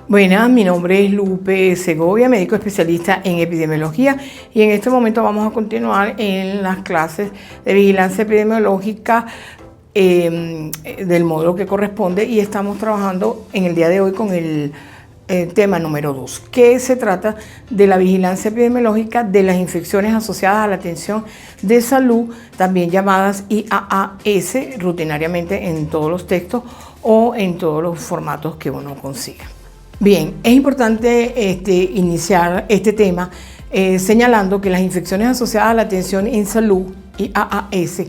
Buenas, mi nombre es Lupe Segovia, médico especialista en epidemiología, y en este momento vamos a continuar en las clases de vigilancia epidemiológica del módulo que corresponde, y estamos trabajando en el día de hoy con el tema número 2, que se trata de la vigilancia epidemiológica de las infecciones asociadas a la atención de salud, también llamadas IAAS, rutinariamente en todos los textos o en todos los formatos que uno consiga. Bien, es importante iniciar este tema señalando que las infecciones asociadas a la atención en salud, IAAS,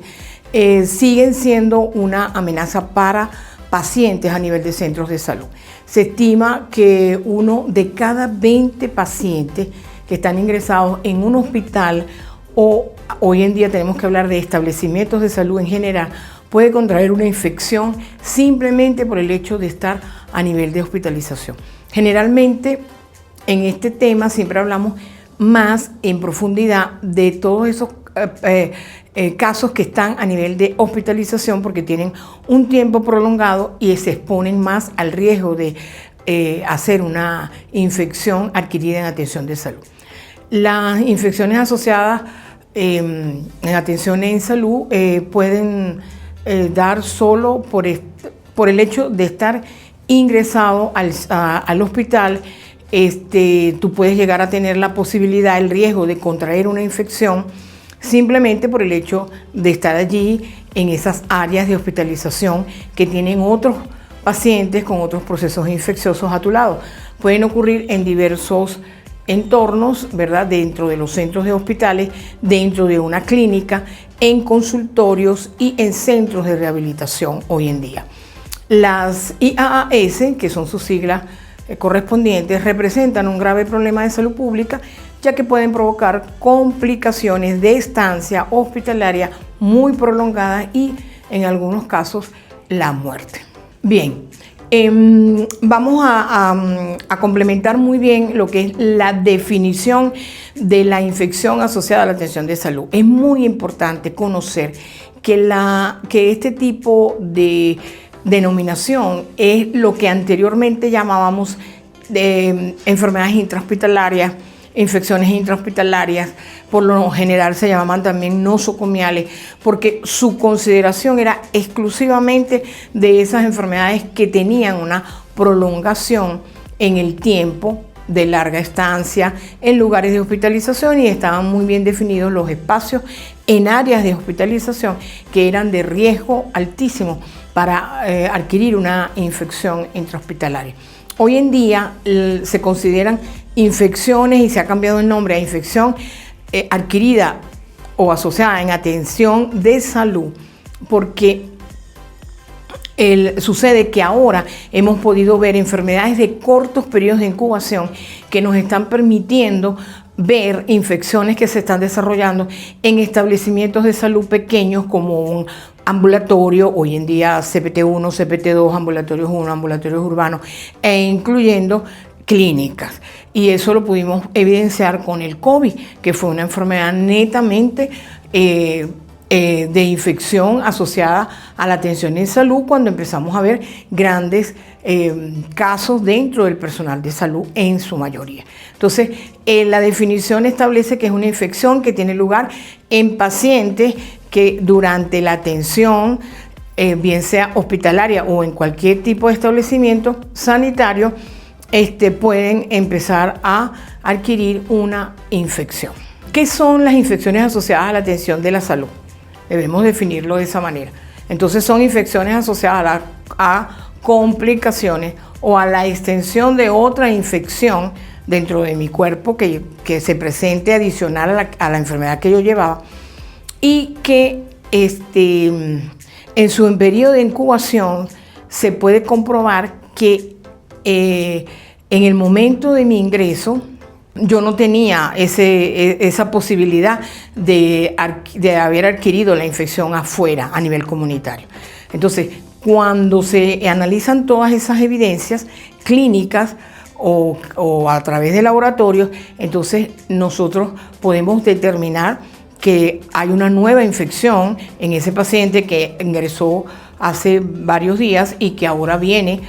siguen siendo una amenaza para pacientes a nivel de centros de salud. Se estima que 1 de cada 20 pacientes que están ingresados en un hospital, o hoy en día tenemos que hablar de establecimientos de salud en general, puede contraer una infección simplemente por el hecho de estar a nivel de hospitalización. Generalmente en este tema siempre hablamos más en profundidad de todos esos casos que están a nivel de hospitalización porque tienen un tiempo prolongado y se exponen más al riesgo de hacer una infección adquirida en atención de salud. Las infecciones asociadas en atención en salud pueden dar solo por el hecho de estar ingresado al hospital. Tú puedes llegar a tener la posibilidad, el riesgo de contraer una infección simplemente por el hecho de estar allí en esas áreas de hospitalización que tienen otros pacientes con otros procesos infecciosos a tu lado. Pueden ocurrir en diversos entornos, ¿verdad? Dentro de los centros de hospitales, dentro de una clínica, en consultorios y en centros de rehabilitación hoy en día. Las IAAS, que son sus siglas correspondientes, representan un grave problema de salud pública, ya que pueden provocar complicaciones de estancia hospitalaria muy prolongadas y, en algunos casos, la muerte. Bien, vamos a complementar muy bien lo que es la definición de la infección asociada a la atención de salud. Es muy importante conocer que este tipo de denominación es lo que anteriormente llamábamos de enfermedades intrahospitalarias, infecciones intrahospitalarias. Por lo general se llamaban también nosocomiales, porque su consideración era exclusivamente de esas enfermedades que tenían una prolongación en el tiempo de larga estancia en lugares de hospitalización, y estaban muy bien definidos los espacios en áreas de hospitalización que eran de riesgo altísimo para adquirir una infección intrahospitalaria. Hoy en día se consideran infecciones, y se ha cambiado el nombre a infección adquirida o asociada en atención de salud, porque sucede que ahora hemos podido ver enfermedades de cortos periodos de incubación que nos están permitiendo ver infecciones que se están desarrollando en establecimientos de salud pequeños como un ambulatorio, hoy en día CPT1, CPT2, ambulatorios 1, ambulatorios urbanos, e incluyendo clínicas. Y eso lo pudimos evidenciar con el COVID, que fue una enfermedad netamente de infección asociada a la atención en salud, cuando empezamos a ver grandes casos dentro del personal de salud en su mayoría. Entonces, la definición establece que es una infección que tiene lugar en pacientes que durante la atención, bien sea hospitalaria o en cualquier tipo de establecimiento sanitario, pueden empezar a adquirir una infección. ¿Qué son las infecciones asociadas a la atención de la salud? Debemos definirlo de esa manera. Entonces, son infecciones asociadas a complicaciones o a la extensión de otra infección dentro de mi cuerpo que se presente adicional a la enfermedad que yo llevaba, y que en su periodo de incubación se puede comprobar que en el momento de mi ingreso yo no tenía esa posibilidad de haber adquirido la infección afuera a nivel comunitario. Entonces, cuando se analizan todas esas evidencias clínicas o a través de laboratorios, entonces nosotros podemos determinar que hay una nueva infección en ese paciente que ingresó hace varios días y que ahora viene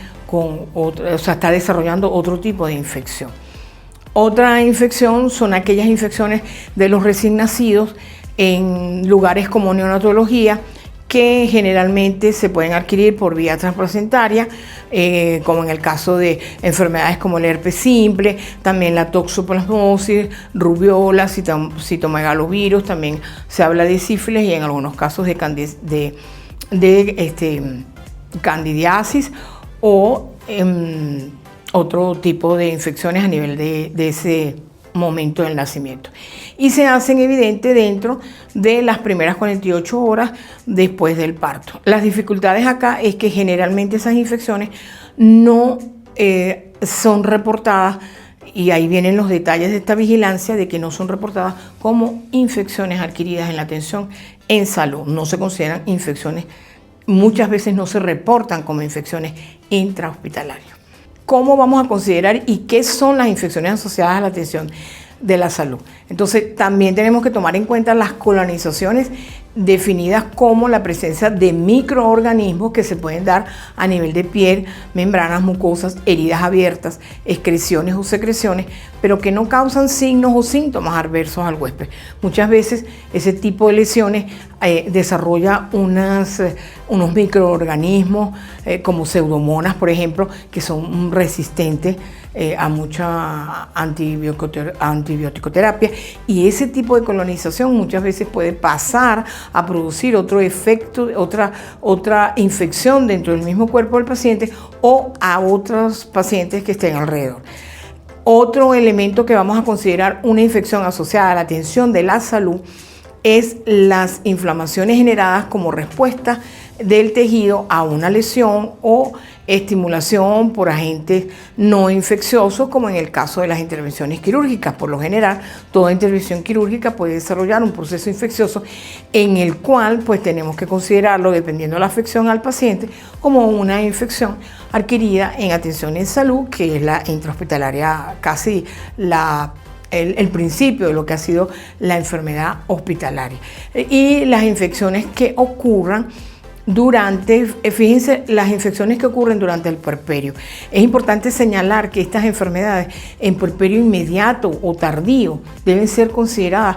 está desarrollando otro tipo de infección. Otra infección son aquellas infecciones de los recién nacidos en lugares como neonatología, que generalmente se pueden adquirir por vía transplacentaria, como en el caso de enfermedades como el herpes simple, también la toxoplasmosis, rubiola, citomegalovirus, también se habla de sífilis y en algunos casos de candidiasis o otro tipo de infecciones a nivel de ese momento del nacimiento, y se hacen evidente dentro de las primeras 48 horas después del parto. Las dificultades acá es que generalmente esas infecciones no son reportadas, y ahí vienen los detalles de esta vigilancia, de que no son reportadas como infecciones adquiridas en la atención en salud. No se consideran infecciones, muchas veces no se reportan como infecciones intrahospitalarias. ¿Cómo vamos a considerar y qué son las infecciones asociadas a la atención de la salud? Entonces, también tenemos que tomar en cuenta las colonizaciones, definidas como la presencia de microorganismos que se pueden dar a nivel de piel, membranas mucosas, heridas abiertas, excreciones o secreciones, pero que no causan signos o síntomas adversos al huésped. Muchas veces ese tipo de lesiones desarrolla unos microorganismos como pseudomonas, por ejemplo, que son resistentes a mucha antibioticoterapia, y ese tipo de colonización muchas veces puede pasar a producir otro efecto, otra infección dentro del mismo cuerpo del paciente o a otros pacientes que estén alrededor. Otro elemento que vamos a considerar una infección asociada a la atención de la salud es las inflamaciones generadas como respuesta del tejido a una lesión o estimulación por agentes no infecciosos, como en el caso de las intervenciones quirúrgicas. Por lo general, toda intervención quirúrgica puede desarrollar un proceso infeccioso en el cual pues tenemos que considerarlo, dependiendo de la afección al paciente, como una infección adquirida en atención en salud, que es la intrahospitalaria, casi el principio de lo que ha sido la enfermedad hospitalaria. Y las infecciones que ocurran fíjense, las infecciones que ocurren durante el puerperio. Es importante señalar que estas enfermedades en puerperio inmediato o tardío deben ser consideradas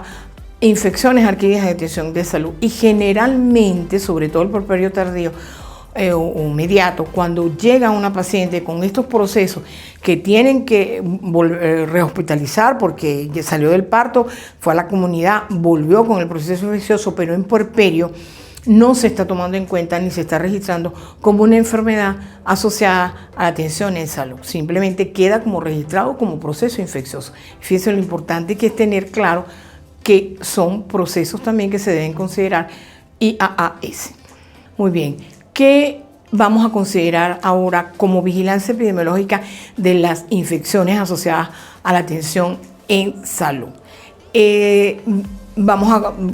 infecciones adquiridas en atención de salud, y generalmente, sobre todo el puerperio tardío o inmediato, cuando llega una paciente con estos procesos que tienen que rehospitalizar porque ya salió del parto, fue a la comunidad, volvió con el proceso infeccioso, pero en puerperio, no se está tomando en cuenta ni se está registrando como una enfermedad asociada a la atención en salud. Simplemente queda como registrado como proceso infeccioso. Fíjense lo importante que es tener claro que son procesos también que se deben considerar IAAS. Muy bien, ¿qué vamos a considerar ahora como vigilancia epidemiológica de las infecciones asociadas a la atención en salud?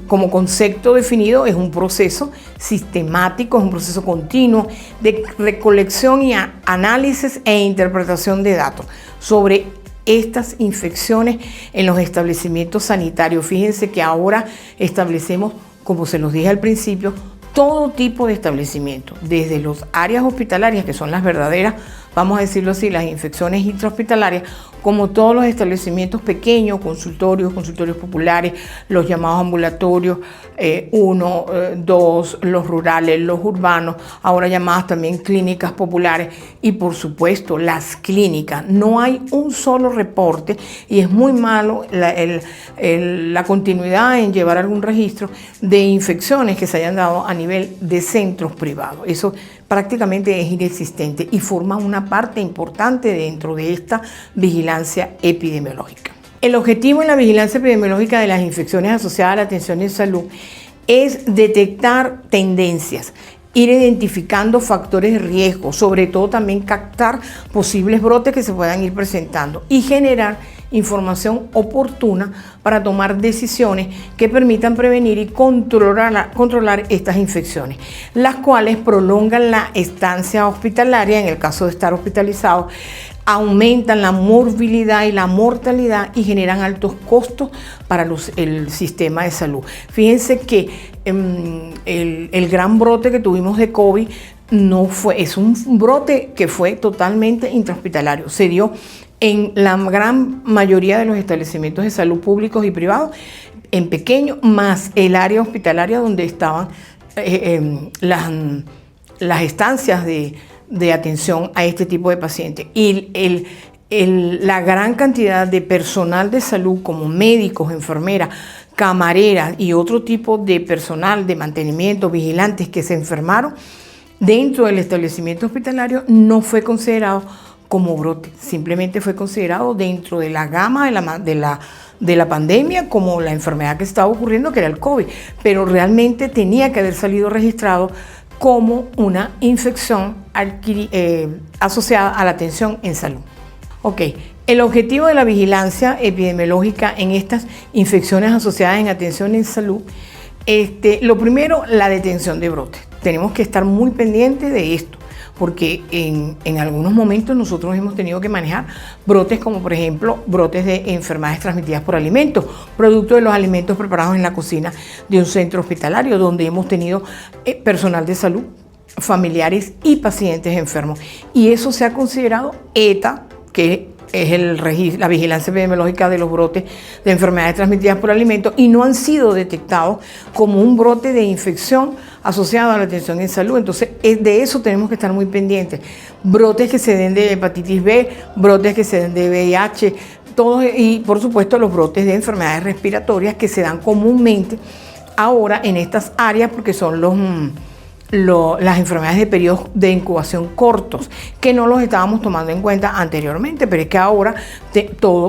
Como concepto definido, es un proceso sistemático, es un proceso continuo de recolección y análisis e interpretación de datos sobre estas infecciones en los establecimientos sanitarios. Fíjense que ahora establecemos, como se los dije al principio, todo tipo de establecimientos, desde las áreas hospitalarias, que son las verdaderas, vamos a decirlo así, las infecciones intrahospitalarias, como todos los establecimientos pequeños, consultorios populares, los llamados ambulatorios 1, 2, los rurales, los urbanos, ahora llamadas también clínicas populares, y por supuesto las clínicas. No hay un solo reporte, y es muy malo la continuidad en llevar algún registro de infecciones que se hayan dado a nivel de centros privados. Eso prácticamente es inexistente y forma una parte importante dentro de esta vigilancia epidemiológica. El objetivo en la vigilancia epidemiológica de las infecciones asociadas a la atención en salud es detectar tendencias, ir identificando factores de riesgo, sobre todo también captar posibles brotes que se puedan ir presentando y generar información oportuna para tomar decisiones que permitan prevenir y controlar estas infecciones, las cuales prolongan la estancia hospitalaria, en el caso de estar hospitalizados, aumentan la morbilidad y la mortalidad y generan altos costos para el sistema de salud. Fíjense que el gran brote que tuvimos de COVID es un brote que fue totalmente intrahospitalario. Se dio en la gran mayoría de los establecimientos de salud públicos y privados, en pequeño, más el área hospitalaria donde estaban las estancias de atención a este tipo de pacientes. Y la gran cantidad de personal de salud, como médicos, enfermeras, camareras y otro tipo de personal de mantenimiento, vigilantes que se enfermaron dentro del establecimiento hospitalario, no fue considerado como brote, simplemente fue considerado dentro de la gama de la pandemia como la enfermedad que estaba ocurriendo, que era el COVID, pero realmente tenía que haber salido registrado como una infección asociada a la atención en salud. Ok, el objetivo de la vigilancia epidemiológica en estas infecciones asociadas en atención en salud, lo primero, la detención de brotes. Tenemos que estar muy pendientes de esto, porque en algunos momentos nosotros hemos tenido que manejar brotes como, por ejemplo, brotes de enfermedades transmitidas por alimentos, producto de los alimentos preparados en la cocina de un centro hospitalario, donde hemos tenido personal de salud, familiares y pacientes enfermos. Y eso se ha considerado ETA, que es la vigilancia epidemiológica de los brotes de enfermedades transmitidas por alimentos, y no han sido detectados como un brote de infección asociado a la atención en salud. Entonces, de eso tenemos que estar muy pendientes. Brotes que se den de hepatitis B, brotes que se den de VIH, todos, y por supuesto los brotes de enfermedades respiratorias que se dan comúnmente ahora en estas áreas, porque son las enfermedades de periodos de incubación cortos, que no los estábamos tomando en cuenta anteriormente, pero es que ahora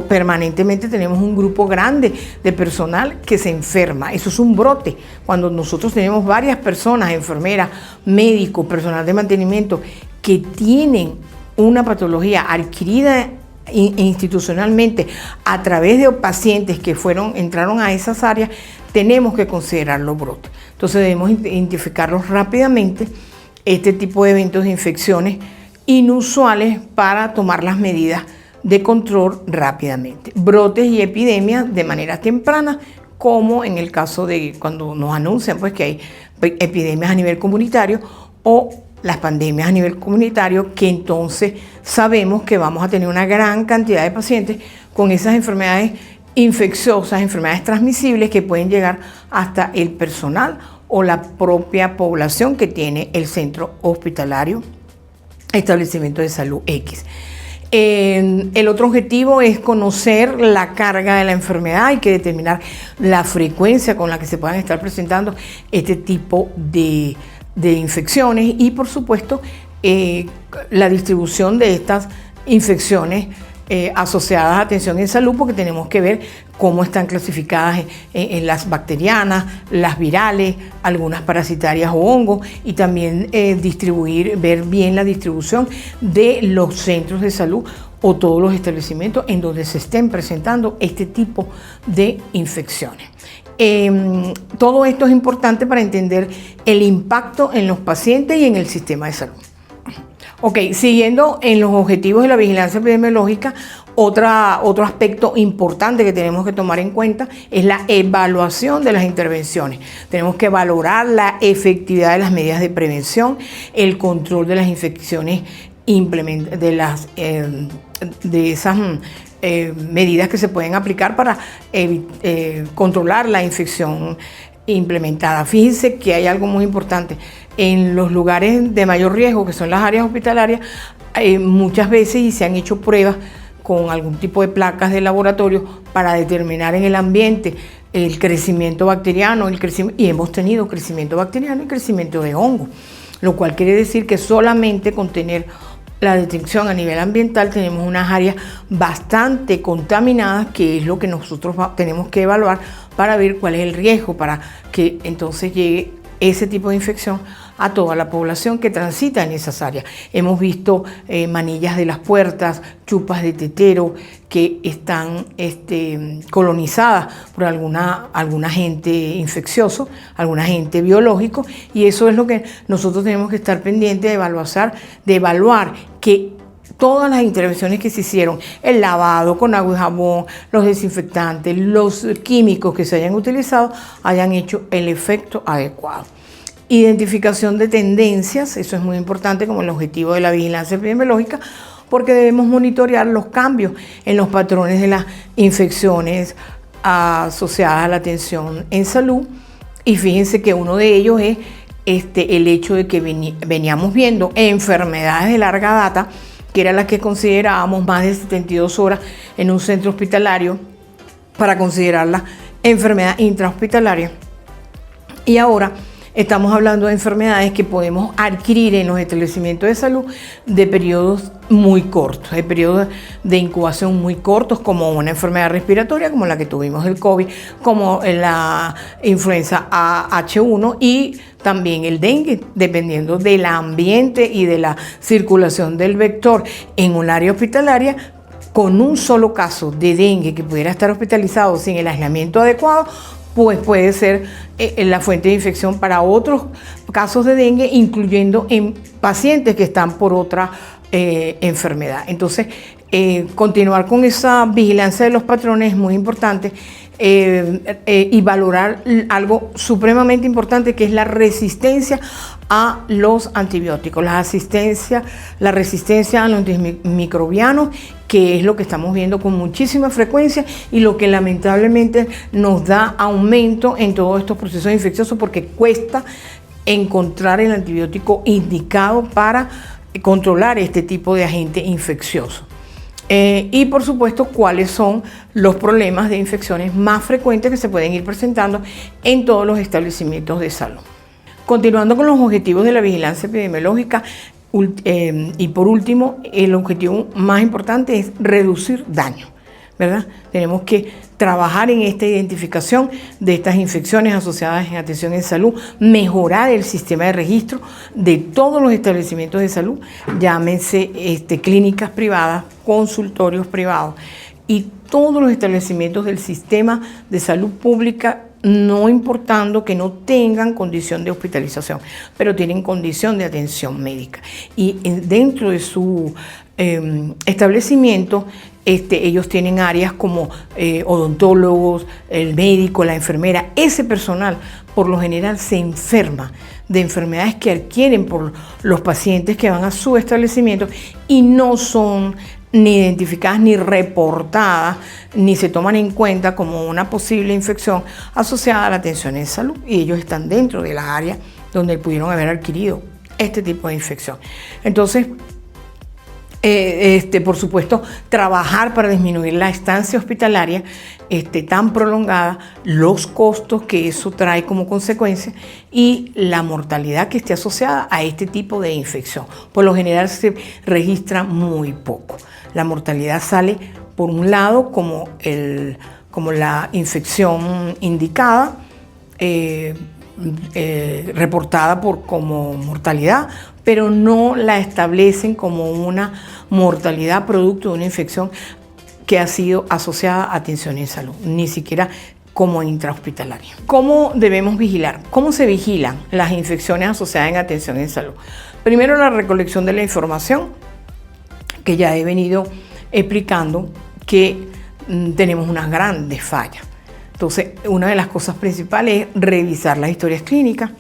permanentemente tenemos un grupo grande de personal que se enferma. Eso es un brote. Cuando nosotros tenemos varias personas, enfermeras, médicos, personal de mantenimiento, que tienen una patología adquirida institucionalmente a través de pacientes que entraron a esas áreas, tenemos que considerar los brotes. Entonces debemos identificarlos rápidamente, este tipo de eventos de infecciones inusuales, para tomar las medidas de control rápidamente. Brotes y epidemias de manera temprana, como en el caso de cuando nos anuncian pues que hay epidemias a nivel comunitario o las pandemias a nivel comunitario, que entonces sabemos que vamos a tener una gran cantidad de pacientes con esas enfermedades infecciosas, enfermedades transmisibles, que pueden llegar hasta el personal o la propia población que tiene el centro hospitalario, establecimiento de salud X. El otro objetivo es conocer la carga de la enfermedad. Hay que determinar la frecuencia con la que se puedan estar presentando este tipo de infecciones y, por supuesto, la distribución de estas infecciones asociadas a atención en salud, porque tenemos que ver cómo están clasificadas en las bacterianas, las virales, algunas parasitarias o hongos, y también ver bien la distribución de los centros de salud o todos los establecimientos en donde se estén presentando este tipo de infecciones. Todo esto es importante para entender el impacto en los pacientes y en el sistema de salud. Ok, siguiendo en los objetivos de la vigilancia epidemiológica, otro aspecto importante que tenemos que tomar en cuenta es la evaluación de las intervenciones. Tenemos que valorar la efectividad de las medidas de prevención, el control de las infecciones, de esas medidas que se pueden aplicar para controlar la infección implementada. Fíjense que hay algo muy importante. En los lugares de mayor riesgo, que son las áreas hospitalarias, muchas veces, y se han hecho pruebas con algún tipo de placas de laboratorio para determinar en el ambiente el crecimiento bacteriano, y hemos tenido crecimiento bacteriano y crecimiento de hongo, lo cual quiere decir que solamente con tener la detección a nivel ambiental tenemos unas áreas bastante contaminadas, que es lo que nosotros tenemos que evaluar para ver cuál es el riesgo, para que entonces llegue ese tipo de infección a toda la población que transita en esas áreas. Hemos visto manillas de las puertas, chupas de tetero que están colonizadas por algún agente infeccioso, algún agente biológico, y eso es lo que nosotros tenemos que estar pendientes de evaluar que todas las intervenciones que se hicieron, el lavado con agua y jabón, los desinfectantes, los químicos que se hayan utilizado, hayan hecho el efecto adecuado. Identificación de tendencias, eso es muy importante como el objetivo de la vigilancia epidemiológica, porque debemos monitorear los cambios en los patrones de las infecciones asociadas a la atención en salud. Y fíjense que uno de ellos es el hecho de que veníamos viendo enfermedades de larga data, que era la que considerábamos más de 72 horas en un centro hospitalario para considerarla enfermedad intrahospitalaria. Y ahora estamos hablando de enfermedades que podemos adquirir en los establecimientos de salud de periodos muy cortos, de periodos de incubación muy cortos, como una enfermedad respiratoria, como la que tuvimos el COVID, como la influenza H1 y también el dengue, dependiendo del ambiente y de la circulación del vector en un área hospitalaria. Con un solo caso de dengue que pudiera estar hospitalizado sin el aislamiento adecuado, pues puede ser la fuente de infección para otros casos de dengue, incluyendo en pacientes que están por otra enfermedad. Entonces, continuar con esa vigilancia de los patrones es muy importante y valorar algo supremamente importante, que es la resistencia a los antibióticos, la resistencia a los antimicrobianos, que es lo que estamos viendo con muchísima frecuencia y lo que lamentablemente nos da aumento en todos estos procesos infecciosos, porque cuesta encontrar el antibiótico indicado para controlar este tipo de agente infeccioso. Y por supuesto, cuáles son los problemas de infecciones más frecuentes que se pueden ir presentando en todos los establecimientos de salud. Continuando con los objetivos de la vigilancia epidemiológica, y por último, el objetivo más importante es reducir daño, ¿verdad? Tenemos que trabajar en esta identificación de estas infecciones asociadas en atención en salud, mejorar el sistema de registro de todos los establecimientos de salud, llámense clínicas privadas, consultorios privados y todos los establecimientos del sistema de salud pública, no importando que no tengan condición de hospitalización, pero tienen condición de atención médica. Y dentro de su establecimiento, ellos tienen áreas como odontólogos, el médico, la enfermera. Ese personal por lo general se enferma de enfermedades que adquieren por los pacientes que van a su establecimiento y no son ni identificadas, ni reportadas, ni se toman en cuenta como una posible infección asociada a la atención en salud. Y ellos están dentro de la área donde pudieron haber adquirido este tipo de infección. Entonces, por supuesto, trabajar para disminuir la estancia hospitalaria tan prolongada, los costos que eso trae como consecuencia y la mortalidad que esté asociada a este tipo de infección. Por lo general se registra muy poco. La mortalidad sale por un lado como la infección indicada, reportada como mortalidad, pero no la establecen como una mortalidad producto de una infección que ha sido asociada a atención en salud, ni siquiera como intrahospitalaria. ¿Cómo debemos vigilar? ¿Cómo se vigilan las infecciones asociadas en atención en salud? Primero, la recolección de la información, que ya he venido explicando que tenemos unas grandes fallas. Entonces, una de las cosas principales es revisar las historias clínicas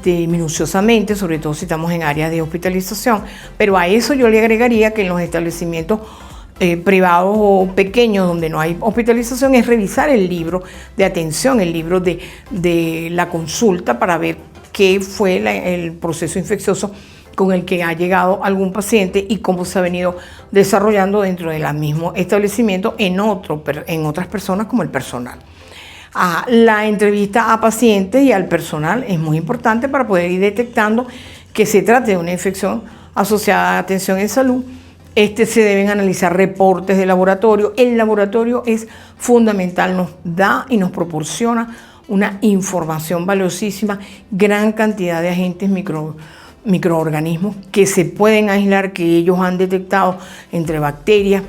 minuciosamente, sobre todo si estamos en áreas de hospitalización, pero a eso yo le agregaría que en los establecimientos privados o pequeños donde no hay hospitalización es revisar el libro de atención, el libro de la consulta, para ver qué fue el proceso infeccioso con el que ha llegado algún paciente y cómo se ha venido desarrollando dentro del mismo establecimiento en otras personas como el personal. La entrevista a pacientes y al personal es muy importante para poder ir detectando que se trate de una infección asociada a atención en salud. Se deben analizar reportes de laboratorio. El laboratorio es fundamental, nos da y nos proporciona una información valiosísima, gran cantidad de agentes microorganismos que se pueden aislar, que ellos han detectado entre bacterias,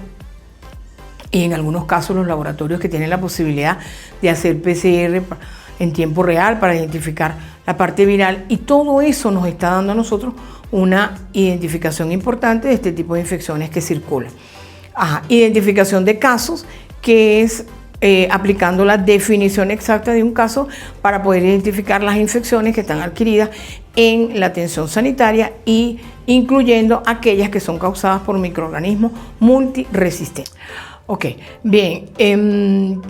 y en algunos casos los laboratorios que tienen la posibilidad de hacer PCR en tiempo real para identificar la parte viral, y todo eso nos está dando a nosotros una identificación importante de este tipo de infecciones que circulan. Identificación de casos, que es aplicando la definición exacta de un caso para poder identificar las infecciones que están adquiridas en la atención sanitaria y incluyendo aquellas que son causadas por microorganismos multiresistentes. Ok, bien.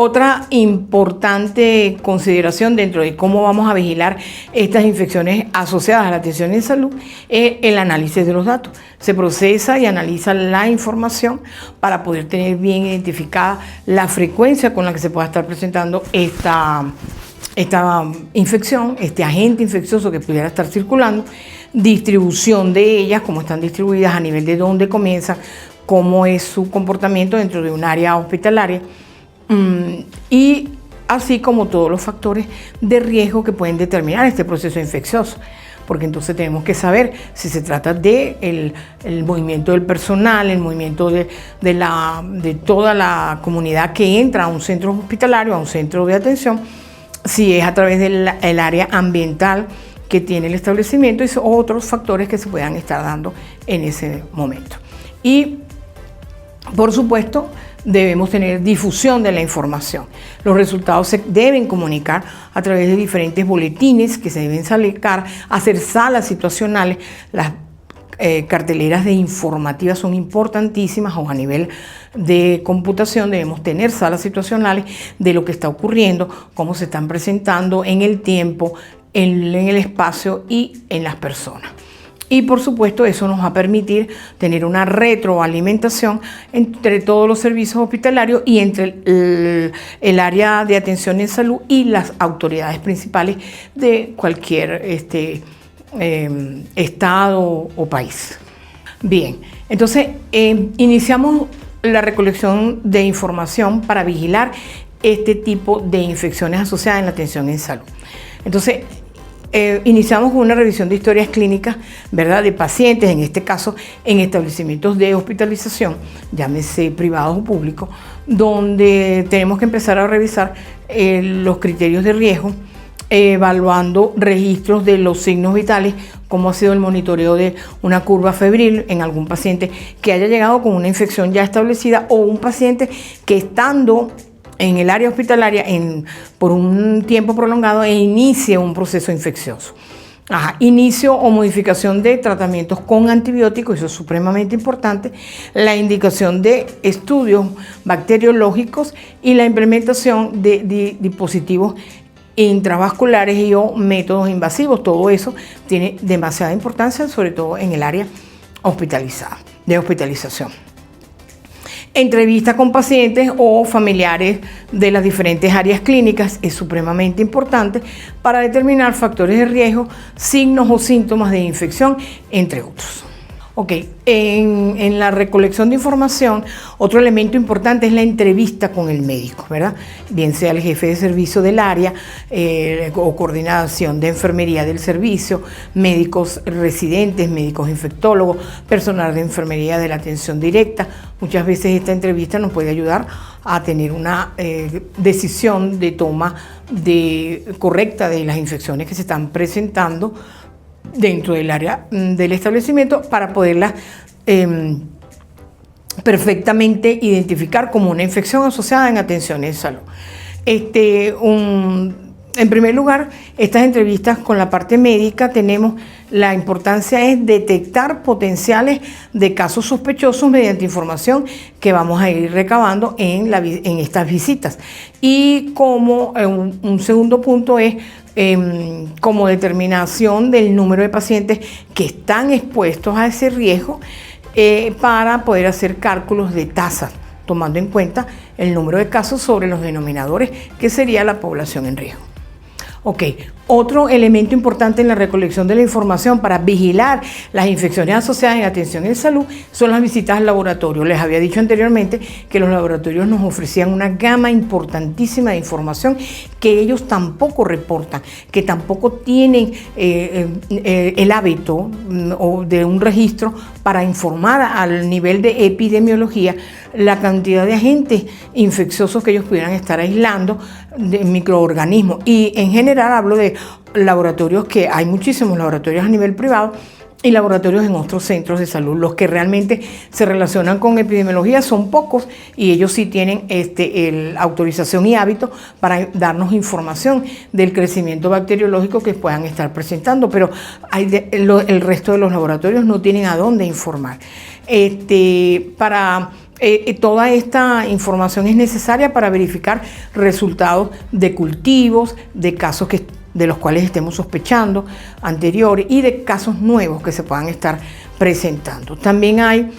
Otra importante consideración dentro de cómo vamos a vigilar estas infecciones asociadas a la atención en salud es el análisis de los datos. Se procesa y analiza la información para poder tener bien identificada la frecuencia con la que se pueda estar presentando esta infección, este agente infeccioso que pudiera estar circulando, distribución de ellas, cómo están distribuidas, a nivel de dónde comienzan, cómo es su comportamiento dentro de un área hospitalaria. Y así como todos los factores de riesgo que pueden determinar este proceso infeccioso, porque entonces tenemos que saber si se trata de el movimiento del personal, el movimiento de toda la comunidad que entra a un centro hospitalario, a un centro de atención, si es a través del área ambiental que tiene el establecimiento y otros factores que se puedan estar dando en ese momento. Y por supuesto, debemos tener difusión de la información. Los resultados se deben comunicar a través de diferentes boletines que se deben sacar, hacer salas situacionales. Las carteleras de informativas son importantísimas, o a nivel de computación debemos tener salas situacionales de lo que está ocurriendo, cómo se están presentando en el tiempo, en el espacio y en las personas. Y por supuesto eso nos va a permitir tener una retroalimentación entre todos los servicios hospitalarios y entre el área de atención en salud y las autoridades principales de cualquier estado o país. Bien, entonces iniciamos la recolección de información para vigilar este tipo de infecciones asociadas en la atención en salud. Entonces, iniciamos con una revisión de historias clínicas, ¿verdad?, de pacientes, en este caso en establecimientos de hospitalización, llámese privados o públicos, donde tenemos que empezar a revisar los criterios de riesgo, evaluando registros de los signos vitales, como ha sido el monitoreo de una curva febril en algún paciente que haya llegado con una infección ya establecida, o un paciente que estando en el área hospitalaria por un tiempo prolongado inicie un proceso infeccioso. Inicio o modificación de tratamientos con antibióticos, eso es supremamente importante, la indicación de estudios bacteriológicos y la implementación de dispositivos intravasculares y o métodos invasivos. Todo eso tiene demasiada importancia, sobre todo en el área de hospitalización. Entrevista con pacientes o familiares de las diferentes áreas clínicas es supremamente importante para determinar factores de riesgo, signos o síntomas de infección, entre otros. Ok, en la recolección de información, otro elemento importante es la entrevista con el médico, ¿verdad? Bien sea el jefe de servicio del área o coordinación de enfermería del servicio, médicos residentes, médicos infectólogos, personal de enfermería de la atención directa. Muchas veces esta entrevista nos puede ayudar a tener una decisión de toma correcta de las infecciones que se están presentando dentro del área del establecimiento, para poderlas perfectamente identificar como una infección asociada en atención en salud. En primer lugar, estas entrevistas con la parte médica, tenemos la importancia es detectar potenciales de casos sospechosos mediante información que vamos a ir recabando en estas visitas. Y como un segundo punto es como determinación del número de pacientes que están expuestos a ese riesgo, para poder hacer cálculos de tasas, tomando en cuenta el número de casos sobre los denominadores, que sería la población en riesgo. Ok, otro elemento importante en la recolección de la información para vigilar las infecciones asociadas en atención en salud son las visitas al laboratorio. Les había dicho anteriormente que los laboratorios nos ofrecían una gama importantísima de información que ellos tampoco reportan, que tampoco tienen el hábito de un registro para informar al nivel de epidemiología la cantidad de agentes infecciosos que ellos pudieran estar aislando de microorganismos. Y en general hablo de laboratorios, que hay muchísimos laboratorios a nivel privado y laboratorios en otros centros de salud. Los que realmente se relacionan con epidemiología son pocos y ellos sí tienen autorización y hábito para darnos información del crecimiento bacteriológico que puedan estar presentando, pero el resto de los laboratorios no tienen a dónde informar. Toda esta información es necesaria para verificar resultados de cultivos, de casos de los cuales estemos sospechando anteriores y de casos nuevos que se puedan estar presentando. También hay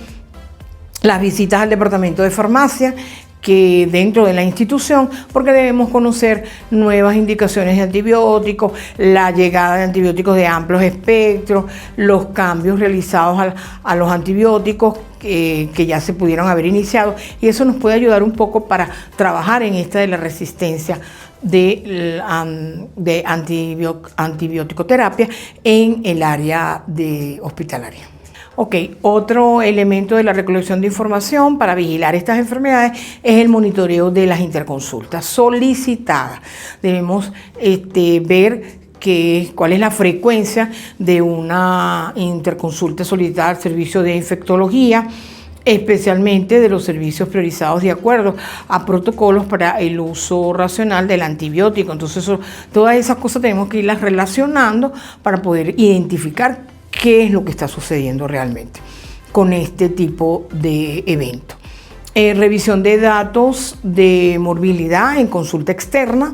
las visitas al departamento de farmacia que dentro de la institución, porque debemos conocer nuevas indicaciones de antibióticos, la llegada de antibióticos de amplios espectros, los cambios realizados a los antibióticos que ya se pudieron haber iniciado, y eso nos puede ayudar un poco para trabajar en esta de la resistencia de antibioticoterapia en el área hospitalaria. Ok, otro elemento de la recolección de información para vigilar estas enfermedades es el monitoreo de las interconsultas solicitadas. Debemos ver cuál es la frecuencia de una interconsulta solicitada al servicio de infectología, especialmente de los servicios priorizados de acuerdo a protocolos para el uso racional del antibiótico. Entonces, todas esas cosas tenemos que irlas relacionando para poder identificar qué es lo que está sucediendo realmente con este tipo de evento. Revisión de datos de morbilidad en consulta externa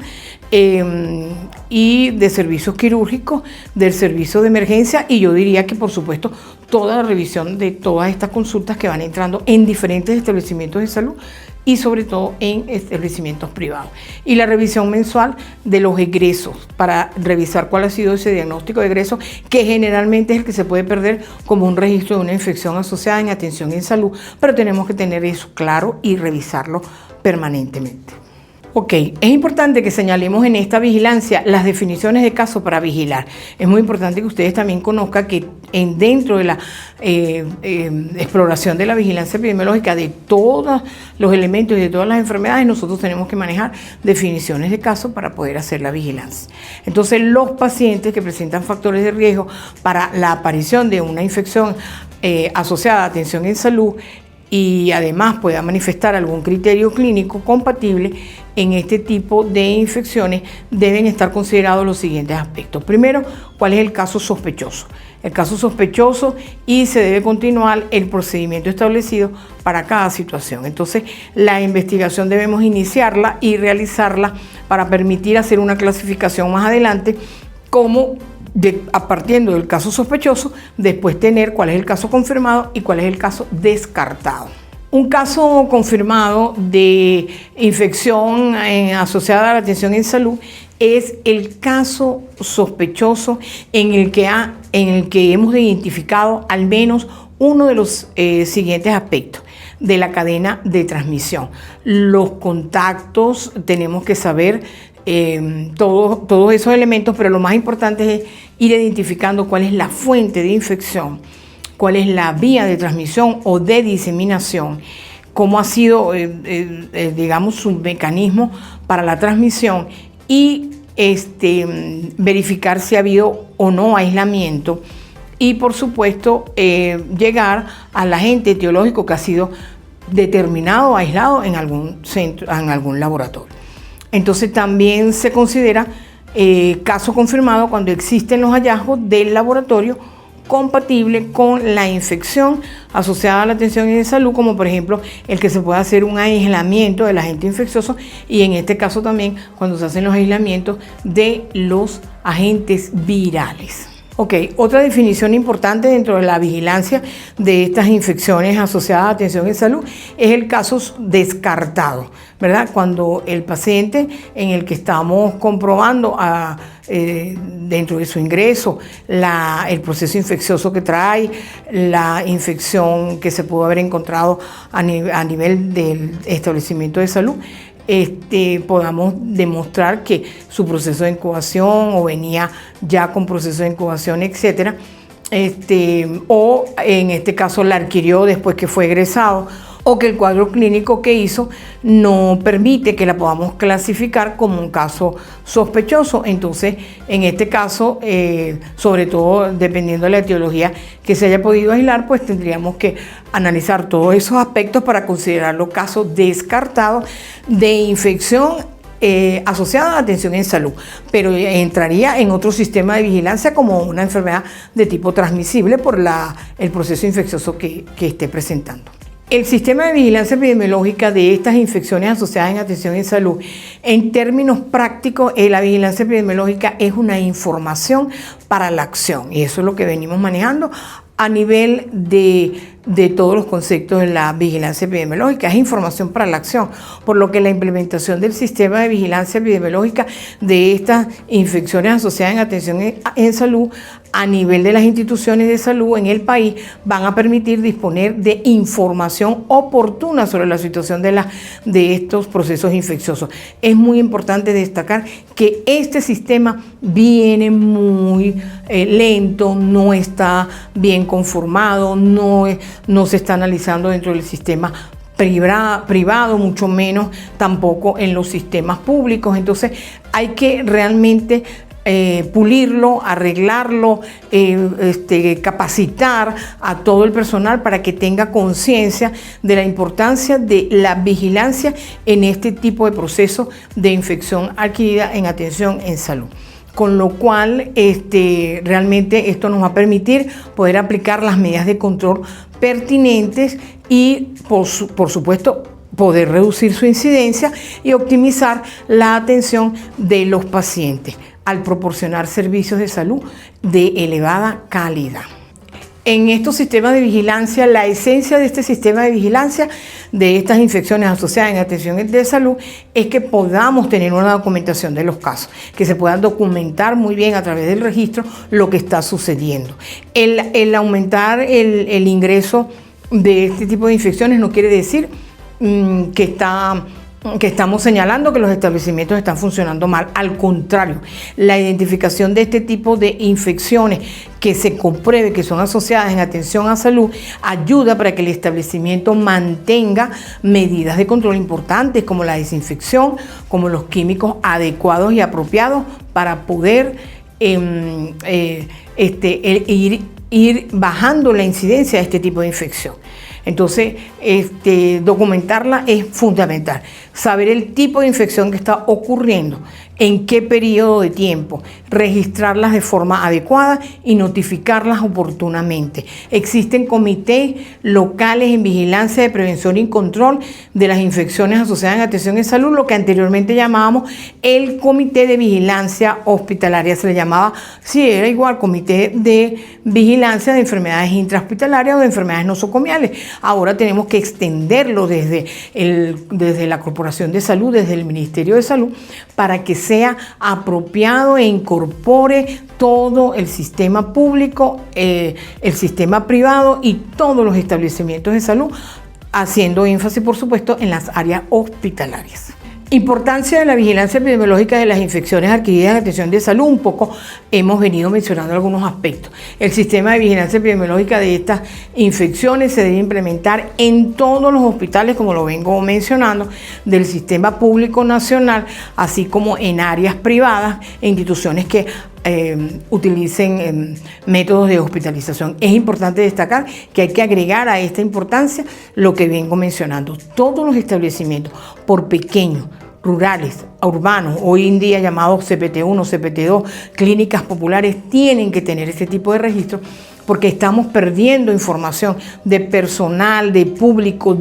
y de servicios quirúrgicos, del servicio de emergencia, y yo diría que por supuesto toda la revisión de todas estas consultas que van entrando en diferentes establecimientos de salud y sobre todo en establecimientos privados. Y la revisión mensual de los egresos para revisar cuál ha sido ese diagnóstico de egreso, que generalmente es el que se puede perder como un registro de una infección asociada en atención en salud, pero tenemos que tener eso claro y revisarlo permanentemente. Ok, es importante que señalemos en esta vigilancia las definiciones de caso para vigilar. Es muy importante que ustedes también conozcan que dentro de la exploración de la vigilancia epidemiológica de todos los elementos y de todas las enfermedades, nosotros tenemos que manejar definiciones de caso para poder hacer la vigilancia. Entonces, los pacientes que presentan factores de riesgo para la aparición de una infección asociada a atención en salud y además pueda manifestar algún criterio clínico compatible en este tipo de infecciones, deben estar considerados los siguientes aspectos. Primero, ¿cuál es el caso sospechoso? El caso sospechoso, y se debe continuar el procedimiento establecido para cada situación. Entonces, la investigación debemos iniciarla y realizarla para permitir hacer una clasificación más adelante, partiendo del caso sospechoso, después tener cuál es el caso confirmado y cuál es el caso descartado. Un caso confirmado de infección asociada a la atención en salud es el caso sospechoso en el que hemos identificado al menos uno de los siguientes aspectos de la cadena de transmisión. Los contactos, tenemos que saber todos esos elementos, pero lo más importante es ir identificando cuál es la fuente de infección, cuál es la vía de transmisión o de diseminación, cómo ha sido, digamos, su mecanismo para la transmisión, y verificar si ha habido o no aislamiento, y por supuesto llegar al agente etiológico que ha sido determinado o aislado en algún centro, en algún laboratorio. Entonces también se considera caso confirmado cuando existen los hallazgos del laboratorio compatible con la infección asociada a la atención en salud, como por ejemplo el que se pueda hacer un aislamiento del agente infeccioso, y en este caso también cuando se hacen los aislamientos de los agentes virales. Ok, otra definición importante dentro de la vigilancia de estas infecciones asociadas a atención en salud es el caso descartado, ¿verdad? Cuando el paciente en el que estamos comprobando dentro de su ingreso el proceso infeccioso que trae, la infección que se pudo haber encontrado a nivel del establecimiento de salud, podamos demostrar que su proceso de incubación o venía ya con proceso de incubación, etcétera, o en este caso la adquirió después que fue egresado, o que el cuadro clínico que hizo no permite que la podamos clasificar como un caso sospechoso. Entonces, en este caso, sobre todo dependiendo de la etiología que se haya podido aislar, pues tendríamos que analizar todos esos aspectos para considerarlo casos descartados de infección asociada a la atención en salud, pero entraría en otro sistema de vigilancia como una enfermedad de tipo transmisible por el proceso infeccioso que esté presentando. El sistema de vigilancia epidemiológica de estas infecciones asociadas en atención en salud, en términos prácticos, la vigilancia epidemiológica es una información para la acción, y eso es lo que venimos manejando a nivel de todos los conceptos de la vigilancia epidemiológica. Es información para la acción, por lo que la implementación del sistema de vigilancia epidemiológica de estas infecciones asociadas en atención en salud a nivel de las instituciones de salud en el país van a permitir disponer de información oportuna sobre la situación de estos procesos infecciosos. Es muy importante destacar que este sistema viene muy lento, no está bien conformado, no se está analizando dentro del sistema privado, mucho menos tampoco en los sistemas públicos. Entonces hay que realmente pulirlo, arreglarlo, capacitar a todo el personal para que tenga conciencia de la importancia de la vigilancia en este tipo de procesos de infección adquirida en atención en salud. Con lo cual, realmente esto nos va a permitir poder aplicar las medidas de control pertinentes y, por supuesto, poder reducir su incidencia y optimizar la atención de los pacientes al proporcionar servicios de salud de elevada calidad. En estos sistemas de vigilancia, la esencia de este sistema de vigilancia de estas infecciones asociadas en atención de salud es que podamos tener una documentación de los casos, que se pueda documentar muy bien a través del registro lo que está sucediendo. El aumentar el ingreso de este tipo de infecciones no quiere decir que estamos señalando que los establecimientos están funcionando mal. Al contrario, la identificación de este tipo de infecciones que se compruebe que son asociadas en atención a salud ayuda para que el establecimiento mantenga medidas de control importantes como la desinfección, como los químicos adecuados y apropiados para poder ir bajando la incidencia de este tipo de infección. Entonces, documentarla es fundamental. Saber el tipo de infección que está ocurriendo, en qué periodo de tiempo, registrarlas de forma adecuada y notificarlas oportunamente. Existen comités locales en vigilancia de prevención y control de las infecciones asociadas en atención en salud, lo que anteriormente llamábamos el Comité de Vigilancia Hospitalaria. Se le llamaba, sí, era igual, Comité de Vigilancia de Enfermedades Intrahospitalarias o de Enfermedades Nosocomiales. Ahora tenemos que extenderlo desde la Corporación de Salud, desde el Ministerio de Salud, para que sea apropiado e incorpore todo el sistema público, el sistema privado y todos los establecimientos de salud, haciendo énfasis, por supuesto, en las áreas hospitalarias. Importancia de la vigilancia epidemiológica de las infecciones adquiridas en atención de salud. Un poco hemos venido mencionando algunos aspectos. El sistema de vigilancia epidemiológica de estas infecciones se debe implementar en todos los hospitales, como lo vengo mencionando, del sistema público nacional, así como en áreas privadas e instituciones que utilicen métodos de hospitalización. Es importante destacar que hay que agregar a esta importancia lo que vengo mencionando. Todos los establecimientos, por pequeños, rurales, urbanos, hoy en día llamados CPT1, CPT2, clínicas populares, tienen que tener este tipo de registro, porque estamos perdiendo información de personal, de público,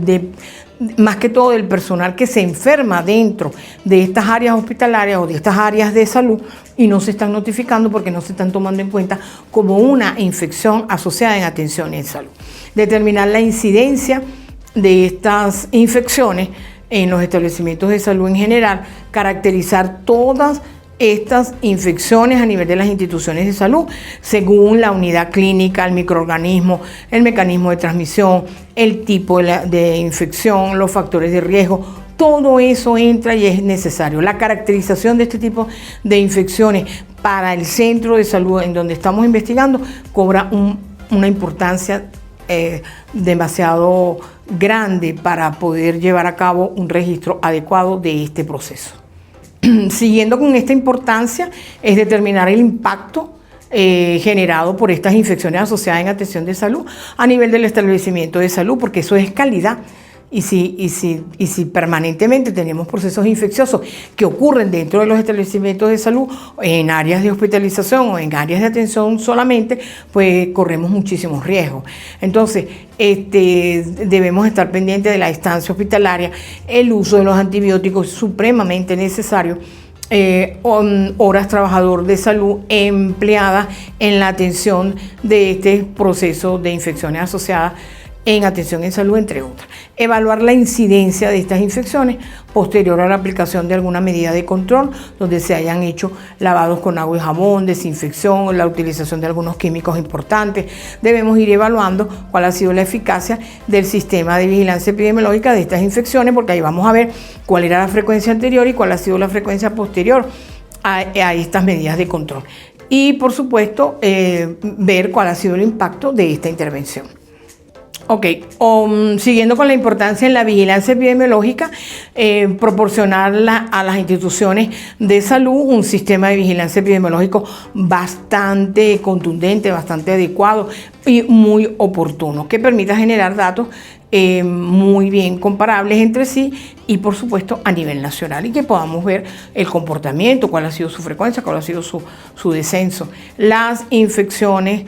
más que todo del personal que se enferma dentro de estas áreas hospitalarias o de estas áreas de salud y no se están notificando porque no se están tomando en cuenta como una infección asociada en atención en salud. Determinar la incidencia de estas infecciones en los establecimientos de salud en general, caracterizar todas estas infecciones a nivel de las instituciones de salud, según la unidad clínica, el microorganismo, el mecanismo de transmisión, el tipo de infección, los factores de riesgo. Todo eso entra y es necesario. La caracterización de este tipo de infecciones para el centro de salud en donde estamos investigando cobra una importancia demasiado grande para poder llevar a cabo un registro adecuado de este proceso. Siguiendo con esta importancia es determinar el impacto generado por estas infecciones asociadas en atención de salud a nivel del establecimiento de salud, porque eso es calidad. Y si permanentemente tenemos procesos infecciosos que ocurren dentro de los establecimientos de salud, en áreas de hospitalización o en áreas de atención solamente, pues corremos muchísimos riesgos. Entonces, debemos estar pendientes de la estancia hospitalaria, el uso de los antibióticos supremamente necesario, horas trabajador de salud empleadas en la atención de este proceso de infecciones asociadas en atención en salud, entre otras. Evaluar la incidencia de estas infecciones posterior a la aplicación de alguna medida de control, donde se hayan hecho lavados con agua y jabón, desinfección o la utilización de algunos químicos importantes. Debemos ir evaluando cuál ha sido la eficacia del sistema de vigilancia epidemiológica de estas infecciones, porque ahí vamos a ver cuál era la frecuencia anterior y cuál ha sido la frecuencia posterior a estas medidas de control. Y, por supuesto, ver cuál ha sido el impacto de esta intervención. Ok, siguiendo con la importancia en la vigilancia epidemiológica, proporcionar a las instituciones de salud un sistema de vigilancia epidemiológico bastante contundente, bastante adecuado y muy oportuno, que permita generar datos muy bien comparables entre sí y, por supuesto, a nivel nacional, y que podamos ver el comportamiento, cuál ha sido su frecuencia, cuál ha sido su descenso. Las infecciones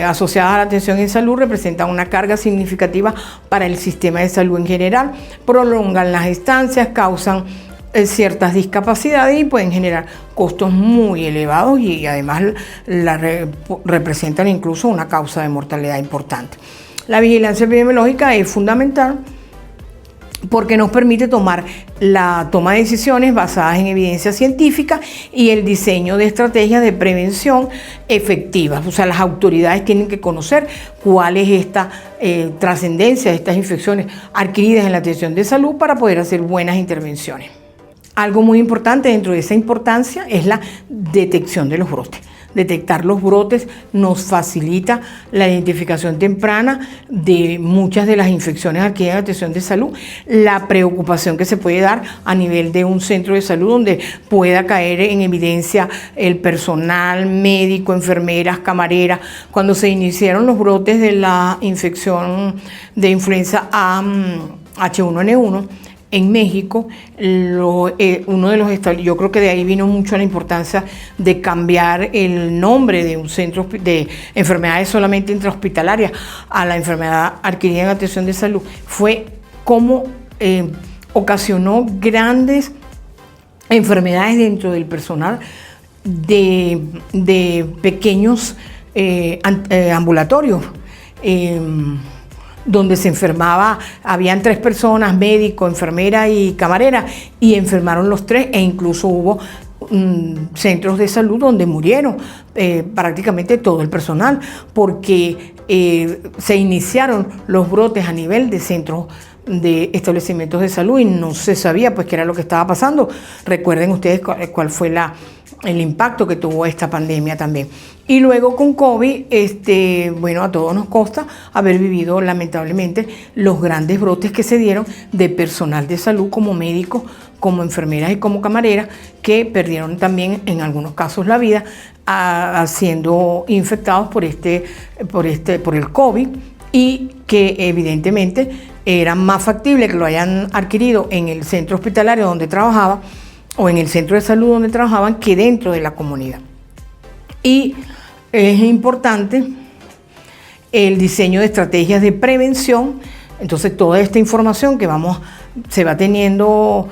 asociadas a la atención en salud representan una carga significativa para el sistema de salud en general, prolongan las estancias, causan ciertas discapacidades y pueden generar costos muy elevados y además representan incluso una causa de mortalidad importante. La vigilancia epidemiológica es fundamental porque nos permite tomar la toma de decisiones basadas en evidencia científica y el diseño de estrategias de prevención efectivas. O sea, las autoridades tienen que conocer cuál es esta trascendencia de estas infecciones adquiridas en la atención de salud para poder hacer buenas intervenciones. Algo muy importante dentro de esa importancia es la detección de los brotes. Detectar los brotes nos facilita la identificación temprana de muchas de las infecciones adquiridas en atención de salud, la preocupación que se puede dar a nivel de un centro de salud donde pueda caer en evidencia el personal médico, enfermeras, camareras. Cuando se iniciaron los brotes de la infección de influenza H1N1, en México, yo creo que de ahí vino mucho la importancia de cambiar el nombre de un centro de enfermedades solamente intrahospitalarias a la enfermedad adquirida en atención de salud. Fue como ocasionó grandes enfermedades dentro del personal de pequeños ambulatorios. Donde se enfermaba, habían 3 personas, médico, enfermera y camarera, y enfermaron los 3 e incluso hubo centros de salud donde murieron prácticamente todo el personal porque se iniciaron los brotes a nivel de centros de establecimientos de salud y no se sabía pues qué era lo que estaba pasando. Recuerden ustedes cuál fue el impacto que tuvo esta pandemia también. Y luego con COVID, a todos nos consta haber vivido lamentablemente los grandes brotes que se dieron de personal de salud como médicos, como enfermeras y como camareras, que perdieron también en algunos casos la vida siendo infectados por el COVID, y que evidentemente era más factible que lo hayan adquirido en el centro hospitalario donde trabajaba o en el centro de salud donde trabajaban que dentro de la comunidad. Y es importante el diseño de estrategias de prevención. Entonces toda esta información que se va teniendo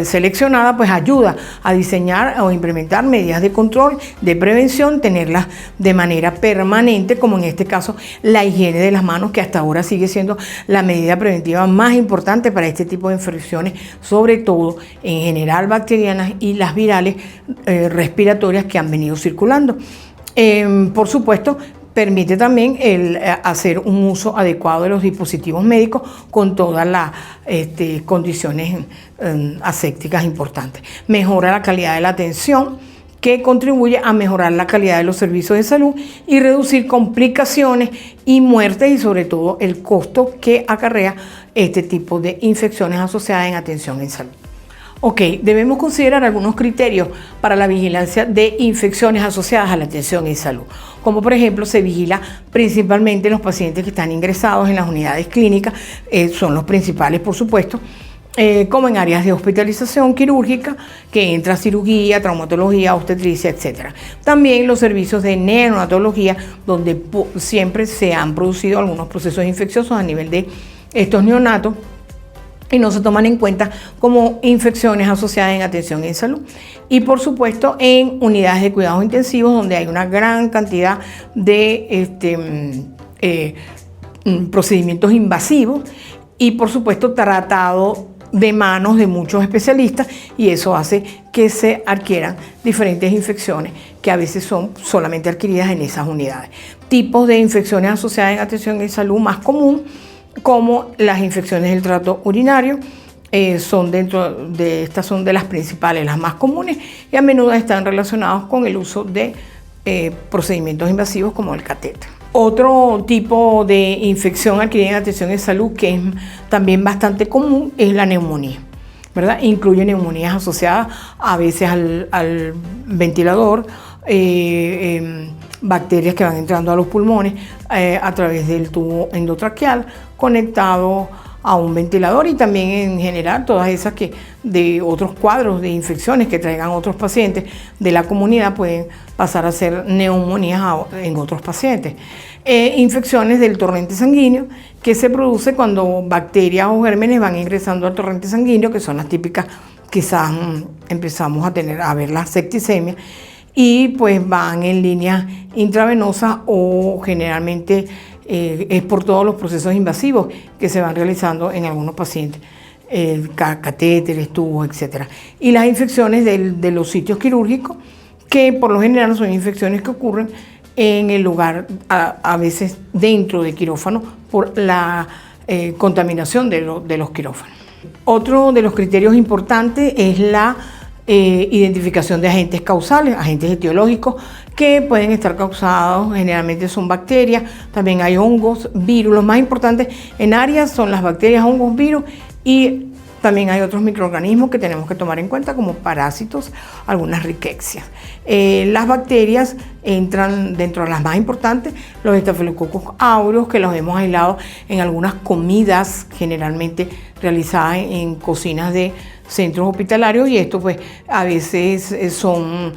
seleccionada, pues ayuda a diseñar o implementar medidas de control, de prevención, tenerlas de manera permanente, como en este caso la higiene de las manos, que hasta ahora sigue siendo la medida preventiva más importante para este tipo de infecciones, sobre todo en general bacterianas y las virales respiratorias que han venido circulando. Por supuesto, permite también hacer un uso adecuado de los dispositivos médicos con todas las condiciones asépticas importantes. Mejora la calidad de la atención que contribuye a mejorar la calidad de los servicios de salud y reducir complicaciones y muertes y sobre todo el costo que acarrea este tipo de infecciones asociadas en atención en salud. Ok, debemos considerar algunos criterios para la vigilancia de infecciones asociadas a la atención en salud, como por ejemplo se vigila principalmente los pacientes que están ingresados en las unidades clínicas, son los principales por supuesto, como en áreas de hospitalización quirúrgica, que entra cirugía, traumatología, obstetricia, etc. También los servicios de neonatología, donde siempre se han producido algunos procesos infecciosos a nivel de estos neonatos y no se toman en cuenta como infecciones asociadas en atención en salud. Y por supuesto en unidades de cuidados intensivos, donde hay una gran cantidad de procedimientos invasivos y por supuesto tratado de manos de muchos especialistas, y eso hace que se adquieran diferentes infecciones que a veces son solamente adquiridas en esas unidades. Tipos de infecciones asociadas en atención en salud más común, como las infecciones del tracto urinario, son de las principales, las más comunes, y a menudo están relacionados con el uso de procedimientos invasivos como el catéter. Otro tipo de infección adquirida en atención en salud que es también bastante común es la neumonía, ¿verdad? Incluye neumonías asociadas a veces al ventilador, bacterias que van entrando a los pulmones a través del tubo endotraqueal conectado a un ventilador, y también en general todas esas que de otros cuadros de infecciones que traigan otros pacientes de la comunidad pueden pasar a ser neumonías en otros pacientes. Infecciones del torrente sanguíneo, que se produce cuando bacterias o gérmenes van ingresando al torrente sanguíneo, que son las típicas, quizás empezamos a ver la septicemia, y pues van en línea intravenosa o generalmente es por todos los procesos invasivos que se van realizando en algunos pacientes, catéteres, tubos, etc. Y las infecciones de los sitios quirúrgicos, que por lo general son infecciones que ocurren en el lugar, a veces dentro de quirófano, por la contaminación de los quirófanos. Otro de los criterios importantes es la identificación de agentes causales, agentes etiológicos que pueden estar causados, generalmente son bacterias, también hay hongos, virus. Los más importantes en áreas son las bacterias, hongos, virus, y también hay otros microorganismos que tenemos que tomar en cuenta como parásitos, algunas riquecias. Las bacterias entran dentro de las más importantes, los Staphylococcus aureus, que los hemos aislado en algunas comidas generalmente realizadas en cocinas de centros hospitalarios, y esto pues a veces son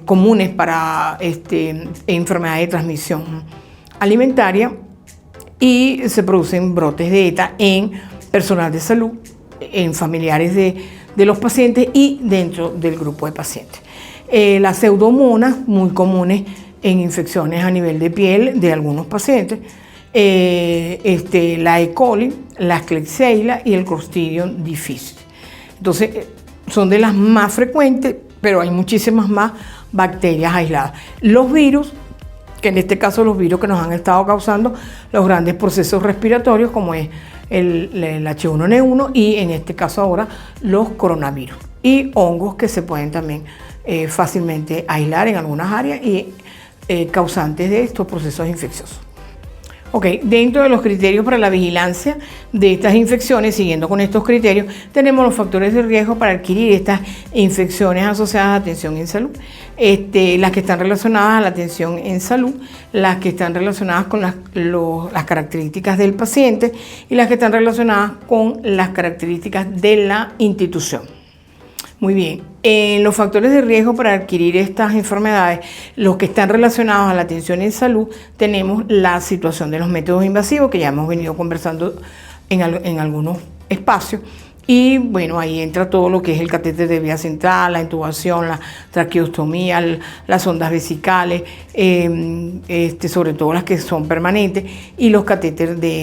comunes para enfermedades de transmisión alimentaria, y se producen brotes de ETA en personal de salud, en familiares de los pacientes y dentro del grupo de pacientes. Las pseudomonas, muy comunes en infecciones a nivel de piel de algunos pacientes, la E. coli, la Klebsiella y el Clostridium difficile. Entonces, son de las más frecuentes, pero hay muchísimas más bacterias aisladas. Los virus, que en este caso los virus que nos han estado causando los grandes procesos respiratorios, como es el H1N1 y en este caso ahora los coronavirus. Y hongos que se pueden también fácilmente aislar en algunas áreas y causantes de estos procesos infecciosos. Ok, dentro de los criterios para la vigilancia de estas infecciones, siguiendo con estos criterios, tenemos los factores de riesgo para adquirir estas infecciones asociadas a atención en salud. Las que están relacionadas a la atención en salud, las que están relacionadas con las características del paciente y las que están relacionadas con las características de la institución. Muy bien, en los factores de riesgo para adquirir estas enfermedades, los que están relacionados a la atención en salud, tenemos la situación de los métodos invasivos, que ya hemos venido conversando en algunos espacios, y bueno, ahí entra todo lo que es el catéter de vía central, la intubación, la traqueostomía, las sondas vesicales, sobre todo las que son permanentes, y los catéteres de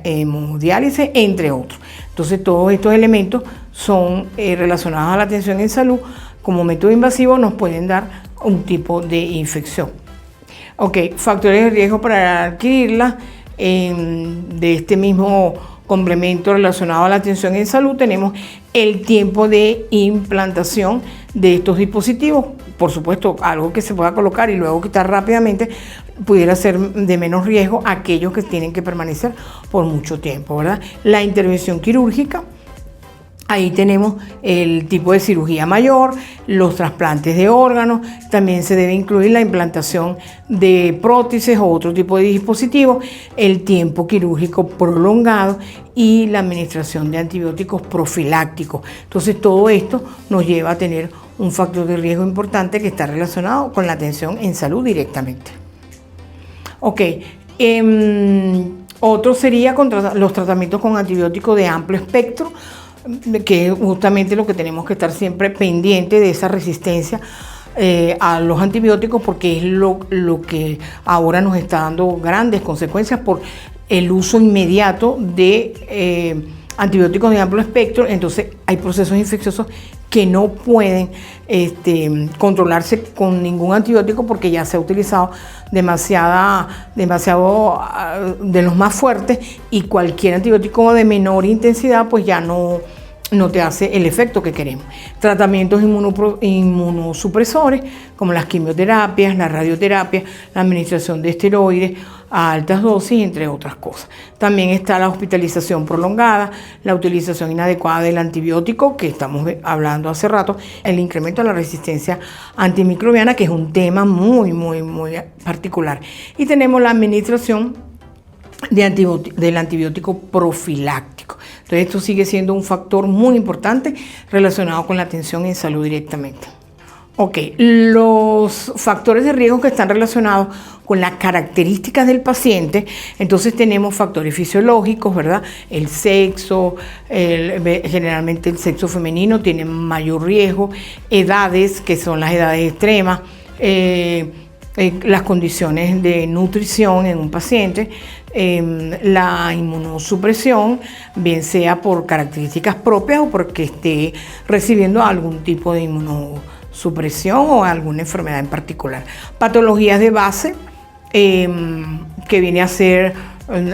hemodiálisis, entre otros. Entonces, todos estos elementos son relacionados a la atención en salud. Como método invasivo nos pueden dar un tipo de infección. Ok, factores de riesgo para adquirirla. De este mismo complemento relacionado a la atención en salud tenemos el tiempo de implantación de estos dispositivos. Por supuesto, algo que se pueda colocar y luego quitar rápidamente pudiera ser de menos riesgo a aquellos que tienen que permanecer por mucho tiempo, ¿verdad? La intervención quirúrgica. Ahí tenemos el tipo de cirugía mayor, los trasplantes de órganos, también se debe incluir la implantación de prótesis o otro tipo de dispositivos, el tiempo quirúrgico prolongado y la administración de antibióticos profilácticos. Entonces todo esto nos lleva a tener un factor de riesgo importante que está relacionado con la atención en salud directamente. Ok, otro sería los tratamientos con antibióticos de amplio espectro, que es justamente lo que tenemos que estar siempre pendiente de esa resistencia a los antibióticos, porque es lo que ahora nos está dando grandes consecuencias por el uso inmediato de antibióticos de amplio espectro. Entonces hay procesos infecciosos que no pueden controlarse con ningún antibiótico porque ya se ha utilizado demasiado de los más fuertes, y cualquier antibiótico de menor intensidad pues ya no te hace el efecto que queremos. Tratamientos inmunosupresores como las quimioterapias, la radioterapia, la administración de esteroides a altas dosis, entre otras cosas. También está la hospitalización prolongada, la utilización inadecuada del antibiótico, que estamos hablando hace rato, el incremento de la resistencia antimicrobiana, que es un tema muy particular. Y tenemos la administración del antibiótico profiláctico. Entonces esto sigue siendo un factor muy importante relacionado con la atención en salud directamente. Ok, los factores de riesgo que están relacionados con las características del paciente. Entonces tenemos factores fisiológicos, ¿verdad? El sexo, generalmente el sexo femenino tiene mayor riesgo, edades, que son las edades extremas, las condiciones de nutrición en un paciente, la inmunosupresión, bien sea por características propias o porque esté recibiendo algún tipo de inmunosupresión o alguna enfermedad en particular. Patologías de base, que viene a ser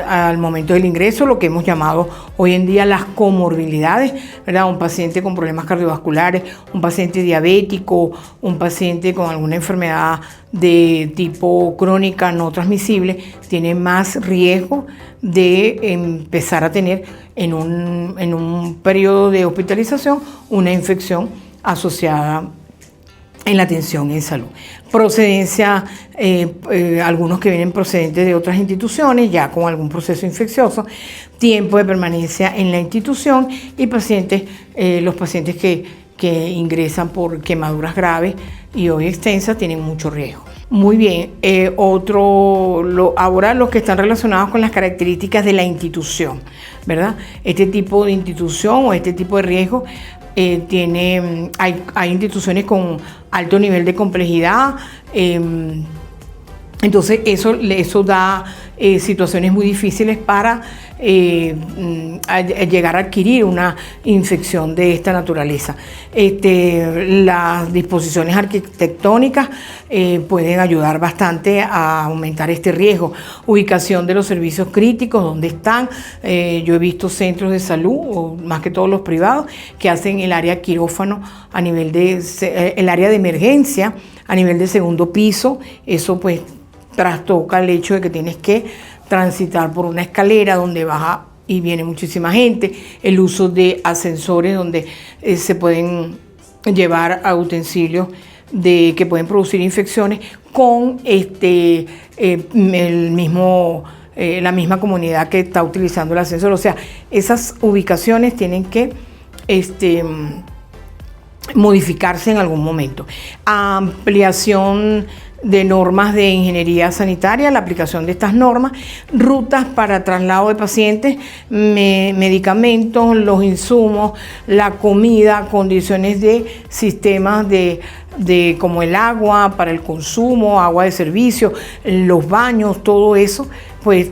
al momento del ingreso lo que hemos llamado hoy en día las comorbilidades, ¿verdad? Un paciente con problemas cardiovasculares, un paciente diabético, un paciente con alguna enfermedad de tipo crónica no transmisible tiene más riesgo de empezar a tener en un periodo de hospitalización una infección asociada en la atención en salud. Procedencia, algunos que vienen procedentes de otras instituciones, ya con algún proceso infeccioso, tiempo de permanencia en la institución y los pacientes que ingresan por quemaduras graves y hoy extensas tienen mucho riesgo. Muy bien, ahora los que están relacionados con las características de la institución, ¿verdad? Este tipo de institución o este tipo de riesgo hay instituciones con alto nivel de complejidad, entonces eso da situaciones muy difíciles para llegar a adquirir una infección de esta naturaleza. Las disposiciones arquitectónicas pueden ayudar bastante a aumentar este riesgo. Ubicación de los servicios críticos, ¿dónde están? Yo he visto centros de salud, o más que todos los privados, que hacen el área quirófano a nivel el área de emergencia a nivel de segundo piso. Eso pues trastoca el hecho de que tienes que transitar por una escalera donde baja y viene muchísima gente, el uso de ascensores donde se pueden llevar a utensilios que pueden producir infecciones con la misma comunidad que está utilizando el ascensor. O sea, esas ubicaciones tienen que modificarse en algún momento. Ampliación de normas de ingeniería sanitaria, la aplicación de estas normas, rutas para traslado de pacientes, medicamentos, los insumos, la comida, condiciones de sistemas como el agua para el consumo, agua de servicio, los baños, todo eso, pues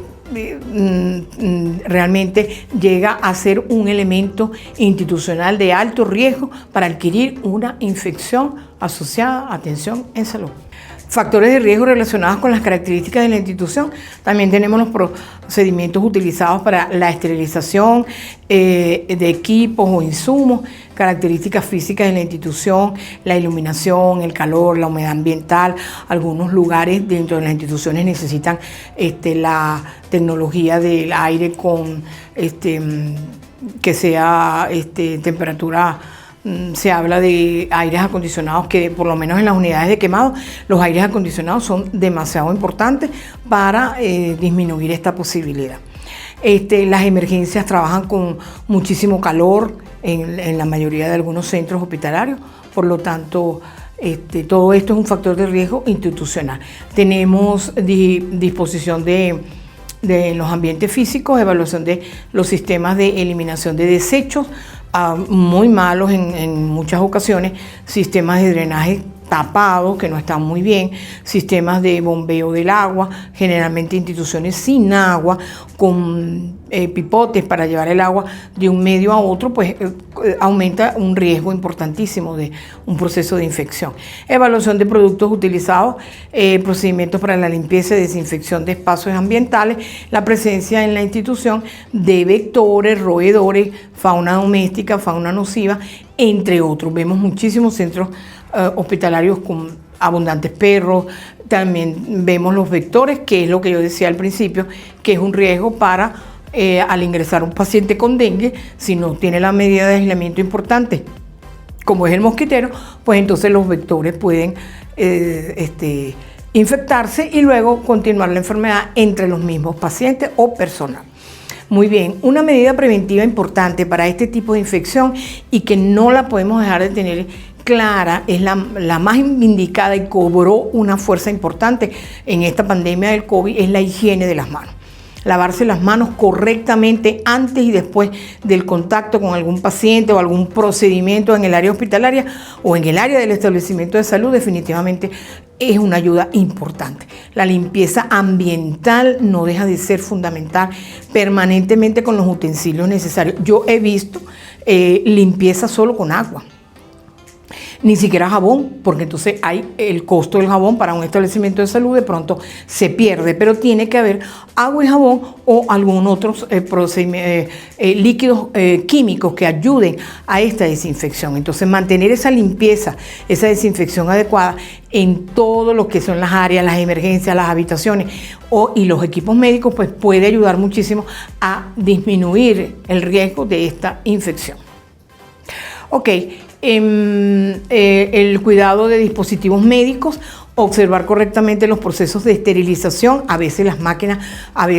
realmente llega a ser un elemento institucional de alto riesgo para adquirir una infección asociada a atención en salud. Factores de riesgo relacionados con las características de la institución. También tenemos los procedimientos utilizados para la esterilización de equipos o insumos, características físicas de la institución, la iluminación, el calor, la humedad ambiental. Algunos lugares dentro de las instituciones necesitan la tecnología del aire con que sea temperatura. Se habla de aires acondicionados que por lo menos en las unidades de quemado los aires acondicionados son demasiado importantes para disminuir esta posibilidad. Las emergencias trabajan con muchísimo calor en la mayoría de algunos centros hospitalarios, por lo tanto todo esto es un factor de riesgo institucional. Tenemos disposición de los ambientes físicos, evaluación de los sistemas de eliminación de desechos, muy malos en muchas ocasiones, sistemas de drenaje tapados que no están muy bien, sistemas de bombeo del agua, generalmente instituciones sin agua, con pipotes para llevar el agua de un medio a otro, pues aumenta un riesgo importantísimo de un proceso de infección. Evaluación de productos utilizados, procedimientos para la limpieza y desinfección de espacios ambientales, la presencia en la institución de vectores, roedores, fauna doméstica, fauna nociva, entre otros. Vemos muchísimos centros hospitalarios con abundantes perros. También vemos los vectores, que es lo que yo decía al principio, que es un riesgo para al ingresar un paciente con dengue, si no tiene la medida de aislamiento importante, como es el mosquitero, pues entonces los vectores pueden infectarse y luego continuar la enfermedad entre los mismos pacientes o personal. Muy bien, una medida preventiva importante para este tipo de infección y que no la podemos dejar de tener clara, es la más indicada y cobró una fuerza importante en esta pandemia del COVID, es la higiene de las manos. Lavarse las manos correctamente antes y después del contacto con algún paciente o algún procedimiento en el área hospitalaria o en el área del establecimiento de salud definitivamente es una ayuda importante. La limpieza ambiental no deja de ser fundamental permanentemente con los utensilios necesarios. Yo he visto limpieza solo con agua. Ni siquiera jabón, porque entonces hay el costo del jabón para un establecimiento de salud de pronto se pierde, pero tiene que haber agua y jabón o algún otros líquidos químicos que ayuden a esta desinfección. Entonces mantener esa limpieza, esa desinfección adecuada en todo lo que son las áreas, las emergencias, las habitaciones y los equipos médicos, pues puede ayudar muchísimo a disminuir el riesgo de esta infección. Ok. El cuidado de dispositivos médicos, observar correctamente los procesos de esterilización. A veces las máquinas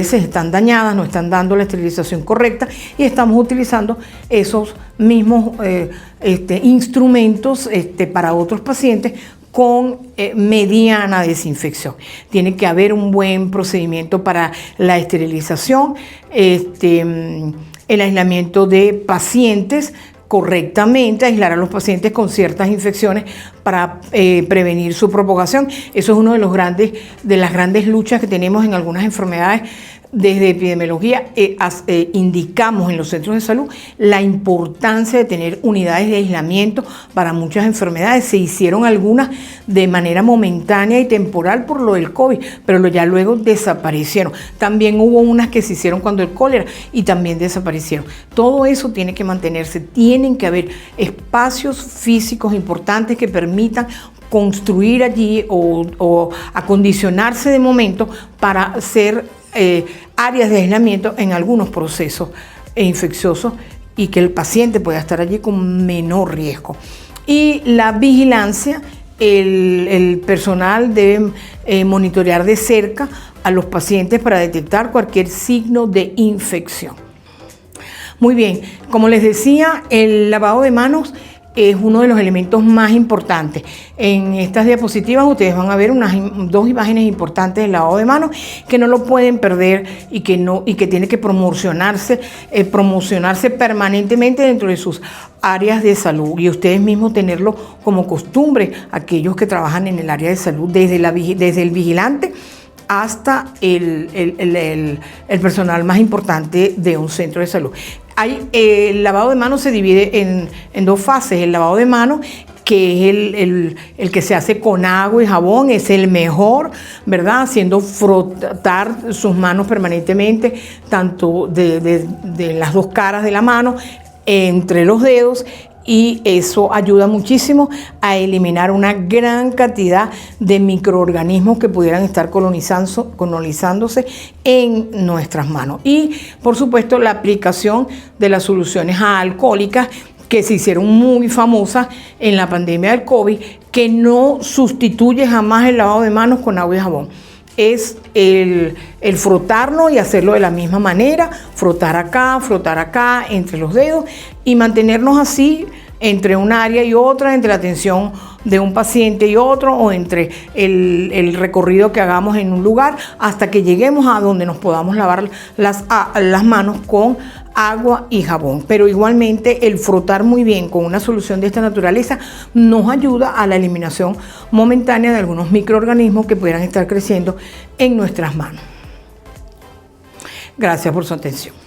están dañadas, no están dando la esterilización correcta y estamos utilizando esos mismos instrumentos para otros pacientes con mediana desinfección. Tiene que haber un buen procedimiento para la esterilización, el aislamiento de pacientes correctamente, aislar a los pacientes con ciertas infecciones para prevenir su propagación. Eso es uno de las grandes luchas que tenemos en algunas enfermedades. Desde epidemiología indicamos en los centros de salud la importancia de tener unidades de aislamiento para muchas enfermedades. Se hicieron algunas de manera momentánea y temporal por lo del COVID, pero ya luego desaparecieron. También hubo unas que se hicieron cuando el cólera y también desaparecieron. Todo eso tiene que mantenerse. Tienen que haber espacios físicos importantes que permitan construir allí o acondicionarse de momento para hacer áreas de aislamiento en algunos procesos infecciosos y que el paciente pueda estar allí con menor riesgo. Y la vigilancia, el personal debe monitorear de cerca a los pacientes para detectar cualquier signo de infección. Muy bien, como les decía, el lavado de manos es uno de los elementos más importantes. En estas diapositivas ustedes van a ver dos imágenes importantes del lavado de manos que no lo pueden perder y que tiene que promocionarse permanentemente dentro de sus áreas de salud y ustedes mismos tenerlo como costumbre, aquellos que trabajan en el área de salud, desde el vigilante hasta el personal más importante de un centro de salud. El lavado de manos se divide en dos fases. El lavado de manos que es el que se hace con agua y jabón, es el mejor, ¿verdad? Haciendo frotar sus manos permanentemente, tanto de las dos caras de la mano, entre los dedos, y eso ayuda muchísimo a eliminar una gran cantidad de microorganismos que pudieran estar colonizándose en nuestras manos. Y por supuesto la aplicación de las soluciones alcohólicas que se hicieron muy famosas en la pandemia del COVID, que no sustituye jamás el lavado de manos con agua y jabón. Es el frotarnos y hacerlo de la misma manera, frotar acá, entre los dedos, y mantenernos así entre un área y otra, entre la atención de un paciente y otro, o entre el recorrido que hagamos en un lugar, hasta que lleguemos a donde nos podamos lavar las manos con agua y jabón. Pero igualmente el frotar muy bien con una solución de esta naturaleza nos ayuda a la eliminación momentánea de algunos microorganismos que pudieran estar creciendo en nuestras manos. Gracias por su atención.